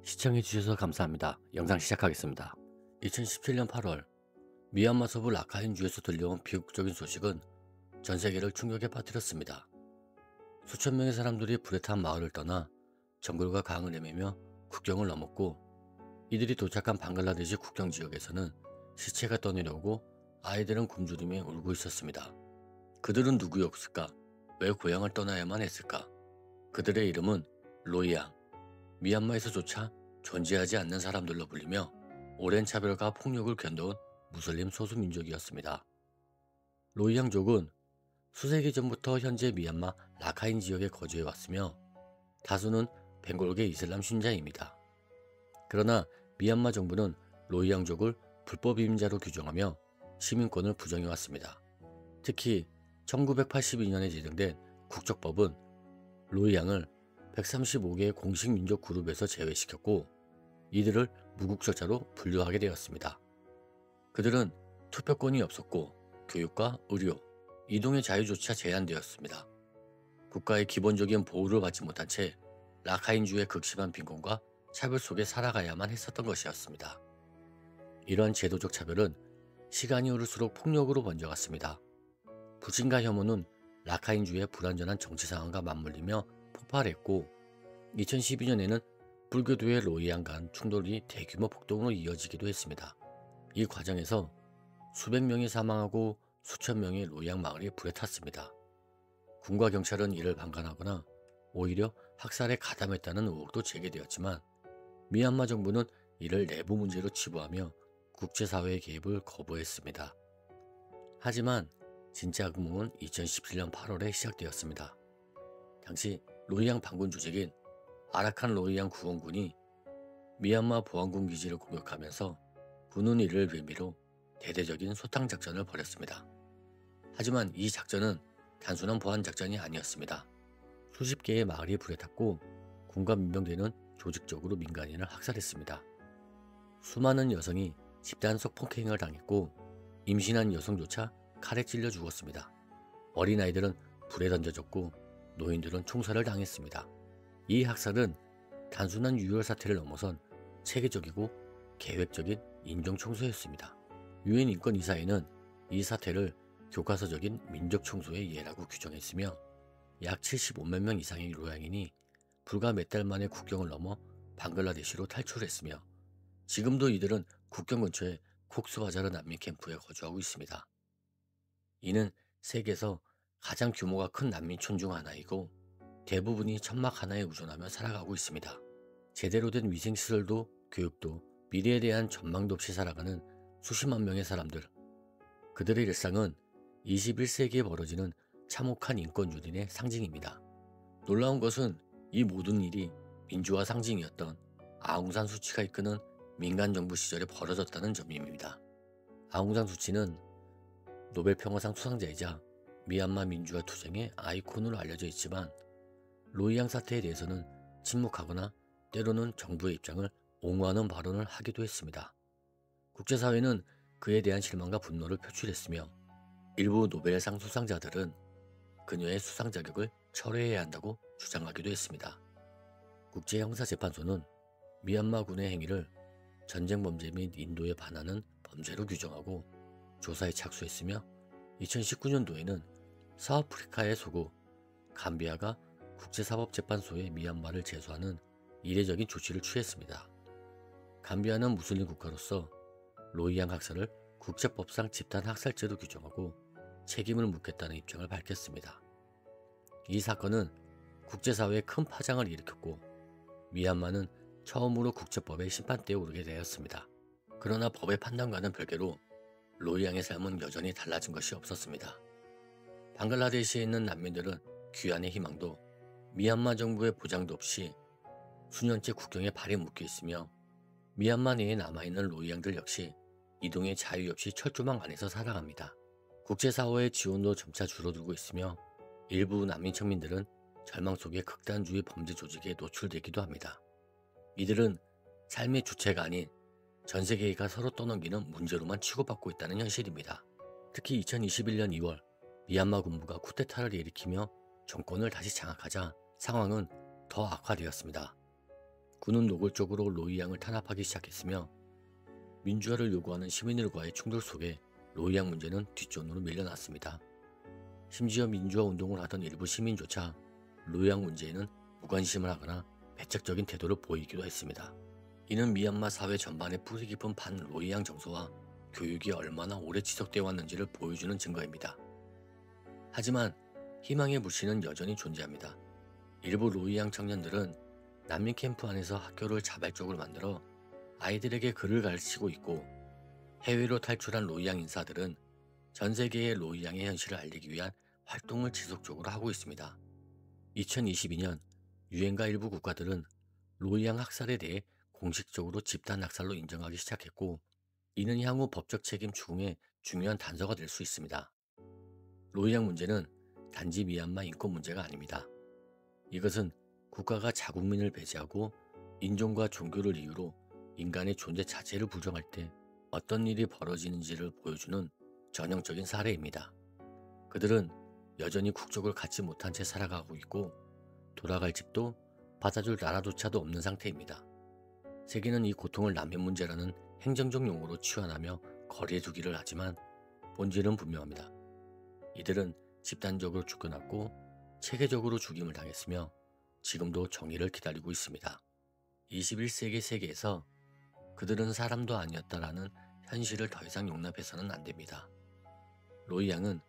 시청해주셔서 감사합니다. 영상 시작하겠습니다. 2017년 8월 미얀마 서부 라카인주에서 들려온 비극적인 소식은 전 세계를 충격에 빠뜨렸습니다. 수천 명의 사람들이 불에 탄 마을을 떠나 정글과 강을 헤매며 국경을 넘었고, 이들이 도착한 방글라데시 국경 지역에서는 시체가 떠내려오고 아이들은 굶주림에 울고 있었습니다. 그들은 누구였을까? 왜 고향을 떠나야만 했을까? 그들의 이름은 로이양, 미얀마에서조차 존재하지 않는 사람들로 불리며 오랜 차별과 폭력을 견뎌온 무슬림 소수민족이었습니다. 로히앙족은 수세기 전부터 현재 미얀마 라카인 지역에 거주해왔으며 다수는 벵골계 이슬람 신자입니다. 그러나 미얀마 정부는 로히앙족을 불법 이민자로 규정하며 시민권을 부정해왔습니다. 특히 1982년에 제정된 국적법은 로히앙을 135개의 공식 민족 그룹에서 제외시켰고, 이들을 무국적자로 분류하게 되었습니다. 그들은 투표권이 없었고 교육과 의료, 이동의 자유조차 제한되었습니다. 국가의 기본적인 보호를 받지 못한 채 라카인주의 극심한 빈곤과 차별 속에 살아가야만 했었던 것이었습니다. 이러한 제도적 차별은 시간이 흐를수록 폭력으로 번져갔습니다. 부진과 혐오는 라카인주의 불안전한 정치 상황과 맞물리며 폭발했고, 2012년에는 불교도의 로히앙 간 충돌이 대규모 폭동으로 이어지기도 했습니다. 이 과정에서 수백 명이 사망하고 수천 명의 로히앙 마을이 불에 탔습니다. 군과 경찰은 이를 방관하거나 오히려 학살에 가담했다는 의혹도 제기되었지만, 미얀마 정부는 이를 내부 문제로 치부하며 국제사회의 개입을 거부했습니다. 하지만 진짜 악몽은 2017년 8월에 시작되었습니다. 당시 로히앙 반군 조직인 아라칸 로히앙 구원군이 미얀마 보안군 기지를 공격하면서 군은 이를 빌미로 대대적인 소탕 작전을 벌였습니다. 하지만 이 작전은 단순한 보안 작전이 아니었습니다. 수십 개의 마을이 불에 탔고 군과 민병대는 조직적으로 민간인을 학살했습니다. 수많은 여성이 집단 속 폭행을 당했고 임신한 여성조차 칼에 찔려 죽었습니다. 어린아이들은 불에 던져졌고 노인들은 총살을 당했습니다. 이 학살은 단순한 유혈 사태를 넘어선 체계적이고 계획적인 인종 청소였습니다. 유엔 인권 이사회는 이 사태를 교과서적인 민족 청소의 예라고 규정했으며, 약 75만 명 이상의 로양인이 불과 몇 달 만에 국경을 넘어 방글라데시로 탈출했으며, 지금도 이들은 국경 근처의 콕스바자르 난민 캠프에 거주하고 있습니다. 이는 세계에서 가장 규모가 큰 난민촌 중 하나이고 대부분이 천막 하나에 의존하며 살아가고 있습니다. 제대로 된 위생시설도 교육도 미래에 대한 전망도 없이 살아가는 수십만 명의 사람들. 그들의 일상은 21세기에 벌어지는 참혹한 인권 유린의 상징입니다. 놀라운 것은 이 모든 일이 민주화 상징이었던 아웅산 수치가 이끄는 민간정부 시절에 벌어졌다는 점입니다. 아웅산 수치는 노벨 평화상 수상자이자 미얀마 민주화 투쟁의 아이콘으로 알려져 있지만, 로히앙 사태에 대해서는 침묵하거나 때로는 정부의 입장을 옹호하는 발언을 하기도 했습니다. 국제사회는 그에 대한 실망과 분노를 표출했으며, 일부 노벨상 수상자들은 그녀의 수상 자격을 철회해야 한다고 주장하기도 했습니다. 국제형사재판소는 미얀마군의 행위를 전쟁 범죄 및 인도에 반하는 범죄로 규정하고 조사에 착수했으며, 2019년도에는 서아프리카의 소국 감비아가 국제사법재판소에 미얀마를 제소하는 이례적인 조치를 취했습니다. 감비아는 무슬림 국가로서 로히앙 학살을 국제법상 집단 학살죄로 규정하고 책임을 묻겠다는 입장을 밝혔습니다. 이 사건은 국제사회에 큰 파장을 일으켰고 미얀마는 처음으로 국제법의 심판대에 오르게 되었습니다. 그러나 법의 판단과는 별개로 로히앙의 삶은 여전히 달라진 것이 없었습니다. 방글라데시에 있는 난민들은 귀환의 희망도 미얀마 정부의 보장도 없이 수년째 국경에 발이 묶여 있으며, 미얀마 내에 남아있는 로히앙들 역시 이동의 자유 없이 철조망 안에서 살아갑니다. 국제사회의 지원도 점차 줄어들고 있으며 일부 난민청민들은 절망 속에 극단주의 범죄 조직에 노출되기도 합니다. 이들은 삶의 주체가 아닌 전 세계가 서로 떠넘기는 문제로만 치고받고 있다는 현실입니다. 특히 2021년 2월 미얀마 군부가 쿠데타를 일으키며 정권을 다시 장악하자 상황은 더 악화되었습니다. 군은 노골적으로 로이 양을 탄압하기 시작했으며 민주화를 요구하는 시민들과의 충돌 속에 로이 양 문제는 뒷전으로 밀려났습니다. 심지어 민주화 운동을 하던 일부 시민조차 로이 양 문제에는 무관심을 하거나 배척적인 태도를 보이기도 했습니다. 이는 미얀마 사회 전반의 뿌리 깊은 반 로이 양 정서와 교육이 얼마나 오래 지속되어 왔는지를 보여주는 증거입니다. 하지만 희망의 불씨는 여전히 존재합니다. 일부 로이 양 청년들은 난민 캠프 안에서 학교를 자발적으로 만들어 아이들에게 글을 가르치고 있고, 해외로 탈출한 로이 양 인사들은 전 세계의 로이 양의 현실을 알리기 위한 활동을 지속적으로 하고 있습니다. 2022년 유엔과 일부 국가들은 로이 양 학살에 대해 공식적으로 집단 학살로 인정하기 시작했고, 이는 향후 법적 책임 추궁의 중요한 단서가 될 수 있습니다. 로이 양 문제는 단지 미얀마 인권 문제가 아닙니다. 이것은 국가가 자국민을 배제하고 인종과 종교를 이유로 인간의 존재 자체를 부정할 때 어떤 일이 벌어지는지를 보여주는 전형적인 사례입니다. 그들은 여전히 국적을 갖지 못한 채 살아가고 있고, 돌아갈 집도 받아줄 나라조차도 없는 상태입니다. 세계는 이 고통을 난민 문제라는 행정적 용어로 치환하며 거리에 두기를 하지만 본질은 분명합니다. 이들은 집단적으로 쫓겨났고 체계적으로 죽임을 당했으며 지금도 정의를 기다리고 있습니다. 21세기 세계에서 그들은 사람도 아니었다라는 현실을 더 이상 용납해서는 안 됩니다. 로이 양은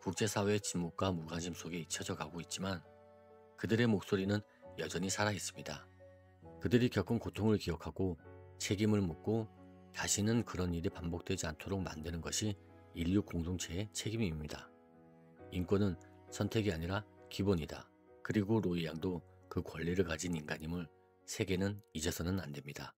국제사회의 침묵과 무관심 속에 잊혀져 가고 있지만 그들의 목소리는 여전히 살아 있습니다. 그들이 겪은 고통을 기억하고 책임을 묻고 다시는 그런 일이 반복되지 않도록 만드는 것이 인류 공동체의 책임입니다. 인권은 선택이 아니라 기본이다. 그리고 로이 양도 그 권리를 가진 인간임을 세계는 잊어서는 안 됩니다.